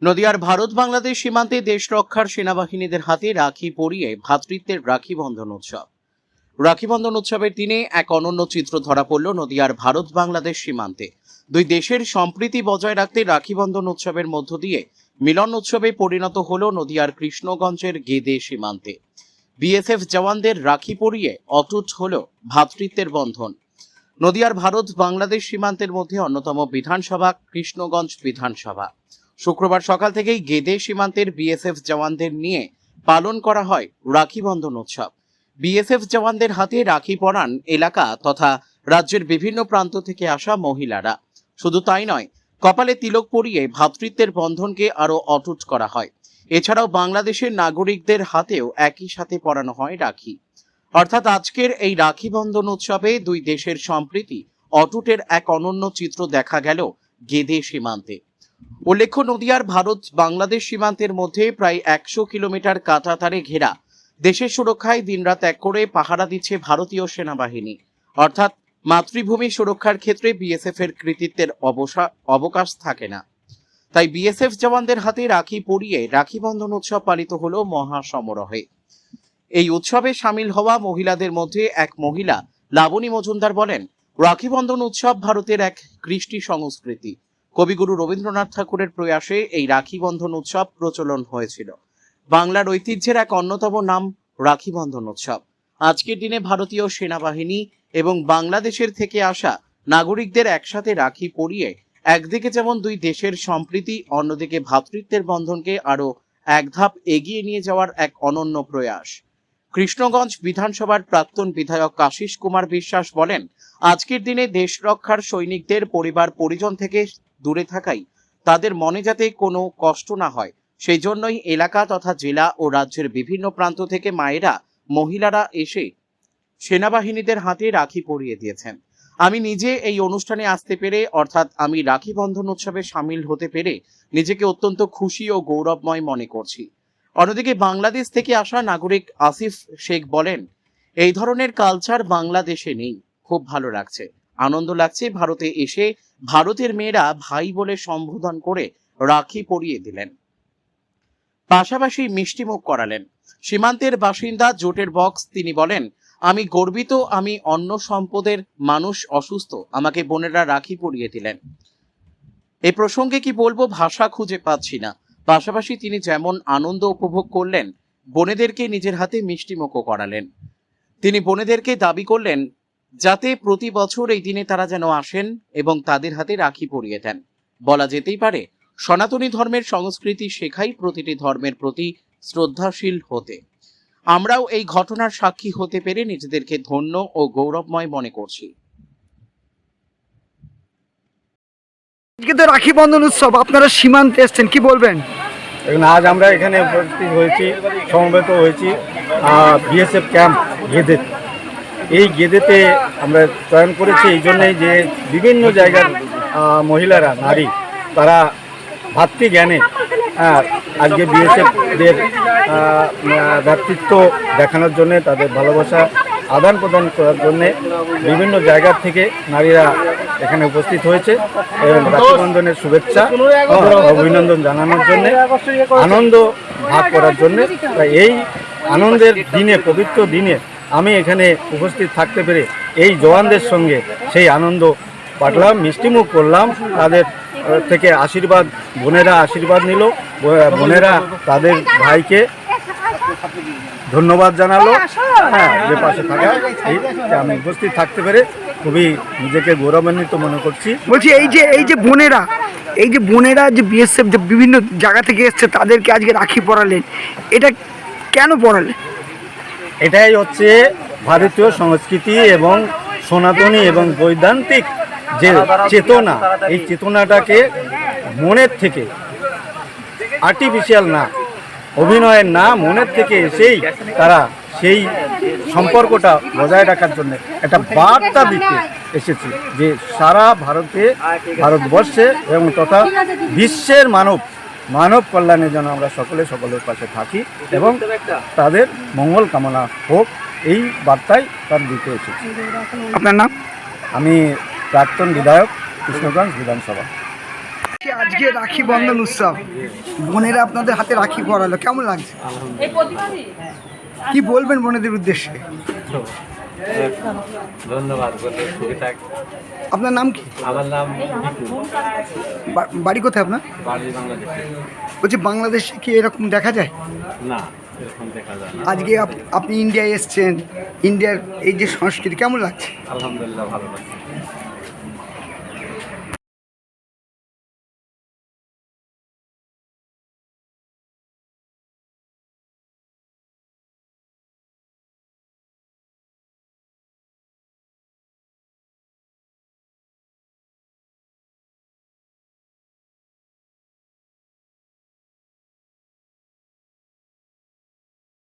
নদিয়ার ভারত বাংলাদেশ সীমান্তে দেশ রক্ষার সেনাবাহিনীদের হাতে রাখি পরিয়ে ভ্রাতৃত্বের রাখি বন্ধন উৎসব। রাখি বন্ধন উৎসবের দিনে এক অনন্য চিত্র ধরা পড়ল নদিয়ার ভারত বাংলাদেশ সীমান্তে। দুই দেশের সম্প্রীতি বজায় রাখতে রাখি বন্ধন উৎসবের মধ্য দিয়ে মিলন উৎসবে পরিণত হল নদিয়ার কৃষ্ণগঞ্জের গেদে সীমান্তে। বিএসএফ জওয়ানদের রাখি পরিয়ে অটুট হল ভ্রাতৃত্বের বন্ধন। নদিয়ার ভারত বাংলাদেশ সীমান্তের মধ্যে অন্যতম বিধানসভা কৃষ্ণগঞ্জ বিধানসভা। শুক্রবার সকাল থেকেই গেদে সীমান্তের বিএসএফ জওয়ানদের নিয়ে পালন করা হয় রাখি বন্ধন উৎসব। বিএসএফ জওয়ানদের হাতে রাখি পরান এলাকা তথা রাজ্যের বিভিন্ন প্রান্ত থেকে আসা মহিলারা। শুধু তাই নয়, কপালে তিলক পরিয়ে ভ্রাতৃত্বের বন্ধনকে আরো অটুট করা হয়। এছাড়াও বাংলাদেশের নাগরিকদের হাতেও একই সাথে পরানো হয় রাখি। অর্থাৎ আজকের এই রাখি বন্ধন উৎসবে দুই দেশের সম্প্রীতি অটুটের এক অনন্য চিত্র দেখা গেল গেদে সীমান্তে। উল্লেখ্য, নদিয়ার ভারত বাংলাদেশ সীমান্তের মধ্যে প্রায় 100 কিলোমিটার কাঁটাতারে ঘেরা। দেশের সুরক্ষায় দিনরাত এক করে পাহারা দিচ্ছে ভারতীয় সেনাবাহিনী। অর্থাৎ মাতৃভূমি সুরক্ষার ক্ষেত্রে বিএসএফ এর কৃতিত্বের অবকাশ থাকে না। তাই বিএসএফ জওয়ানদের হাতে রাখি পরিয়ে রাখি বন্ধন উৎসব পালিত হলো মহাসমারোহে। এই উৎসবে সামিল হওয়া মহিলাদের মধ্যে এক মহিলা লাবণী মজুমদার বলেন, রাখি বন্ধন উৎসব ভারতের এক কৃষ্টি সংস্কৃতি। কবিগুরু রবীন্দ্রনাথ ঠাকুরের প্রয়াসে এই রাখি বন্ধন উৎসব প্রচলন হয়েছিল। বাংলার ঐতিহ্যের এক অন্যতম নাম রাখি বন্ধন উৎসব। আজকের দিনে ভারতীয় সেনাবাহিনী এবং বাংলাদেশের থেকে আসা নাগরিকদের একসাথে রাখি পরিয়ে একদিকে যেমন দুই দেশের সম্প্রীতি, অন্যদিকে ভ্রাতৃত্বের বন্ধনকে আরো এক ধাপ এগিয়ে নিয়ে যাওয়ার এক অনন্য প্রয়াস। কৃষ্ণগঞ্জ বিধানসভার প্রাক্তন বিধায়ক আশিস কুমার বিশ্বাস বলেন, আজকের দিনে দেশ রক্ষার সৈনিকদের পরিবার পরিজন থেকে দূরে থাকাই তাদের মনে যাতে কোনো কষ্ট না হয়, সেই জন্যই এলাকা তথা জেলা ও রাজ্যের বিভিন্ন প্রান্ত থেকে মায়েরা, মহিলারা এসে সেনাবাহিনীদের হাতে রাখি পরিয়ে দিয়েছেন। আমি নিজে এই অনুষ্ঠানে আসতে পেরে, অর্থাৎ আমি রাখি বন্ধন উৎসবে সামিল হতে পেরে নিজেকে অত্যন্ত খুশি ও গৌরবময় মনে করছি। অন্যদিকে বাংলাদেশ থেকে আসা নাগরিক আসিফ শেখ বলেন, এই ধরনের কালচার বাংলাদেশে নেই, খুব ভালো লাগছে, আনন্দ লাগছে। ভারতে এসে ভারতের মেয়েরা ভাই বলে সম্বোধন করে রাখি পরিয়ে দিলেন, পাশাপাশি মিষ্টিমুখ করালেন। সীমান্তের বাসিন্দা জোটের বক্স, তিনি বলেন, আমি গর্বিত, আমি অন্য সম্পদের মানুষ, অসুস্থ, আমাকে বোনেরা রাখি পরিয়ে দিলেন। এ প্রসঙ্গে কি বলবো, ভাষা খুঁজে পাচ্ছি না। পাশাপাশি তিনি যেমন আনন্দ উপভোগ করলেন, বোনেদেরকে নিজের হাতে মিষ্টিমুখও করালেন। তিনি বোনেদেরকে দাবি করলেন যাতে প্রতি বছর এই দিনে তারা যেন আসেন এবং তাদের হাতে রাখি পরিয়ে দেন। বলা যেতেই পারে, সনাতনী ধর্মের সংস্কৃতি শেখাই প্রতিটি ধর্মের প্রতি শ্রদ্ধাশীল হতে। আমরাও এই ঘটনার সাক্ষী হতে পেরে নিজেদেরকে ধন্য ও গৌরবময় মনে করছি। আজকে তো রাখি বন্ধন উৎসব, আপনারা সীমান্তে এসছেন, কি বলবেন? আজ আমরা এখানে উপস্থিত হয়েছি, সমবেত হয়েছি বিএসএফ ক্যাম্প গেদে। এই গেদেতে আমরা চয়ন করেছি এই জন্যই যে বিভিন্ন জায়গার মহিলারা, নারী, তারা ভাতৃজ্ঞানে আজকে বিএসএফদের ভ্রাতৃত্ব দেখানোর জন্যে, তাদের ভালোবাসা আদান প্রদান করার জন্যে বিভিন্ন জায়গার থেকে নারীরা এখানে উপস্থিত হয়েছে এবং রাখীবন্ধনের শুভেচ্ছা অভিনন্দন জানানোর জন্যে, আনন্দ ভাগ করার জন্যে। তাই এই আনন্দের দিনে, পবিত্র দিনে আমি এখানে উপস্থিত থাকতে পেরে এই জওয়ানদের সঙ্গে সেই আনন্দ পাঠলাম, মিষ্টিমুখ করলাম। তাদের থেকে আশীর্বাদ, বোনেরা আশীর্বাদ নিল, বোনেরা তাদের ভাইকে ধন্যবাদ জানালো। যে পাশে থাকা, আমি উপস্থিত থাকতে পেরে খুবই নিজেকে গৌরবান্বিত মনে করছি। বলছি এই যে বোনেরা যে বিএসএফ যে বিভিন্ন জায়গা থেকে এসছে, তাদেরকে আজকে রাখি পরালেন, এটা কেন পরালেন? এটাই হচ্ছে ভারতীয় সংস্কৃতি এবং সনাতনী এবং বৈদান্তিক যে চেতনা, এই চেতনাটাকে মনের থেকে, আর্টিফিশিয়াল না, অভিনয়ের না, মনের থেকে এসেই তারা সেই সম্পর্কটা বজায় রাখার জন্য একটা বার্তা দিতে এসেছে যে সারা ভারতবর্ষে এবং তথা বিশ্বের মানব কল্যাণের জন্য আমরা সকলের পাশে থাকি এবং তাদের মঙ্গল কামনা হোক, এই বার্তায় তার দিতে এসেছি। আপনার নাম? আমি প্রাক্তন বিধায়ক, কৃষ্ণগঞ্জ বিধানসভা। আজকে রাখি বন্ধন উৎসব, বোনেরা আপনাদের হাতে রাখি পরালো, কেমন লাগছে? কি বলবেন বোনেদের উদ্দেশ্যে? ধন্যবাদ বলে সুখে থাক। আপনার নাম কি? আমার নাম দীপু, বাড়ি কোথায় আপনার? বাড়ি বাংলাদেশে। বলছি বাংলাদেশে কি এরকম দেখা যায়? না, এরকম দেখা যায় না। আজকে আপনি ইন্ডিয়ায় এসছেন, ইন্ডিয়ার এই যে সংস্কৃতি কেমন লাগছে? আলহামদুলিল্লাহ ভালো লাগছে।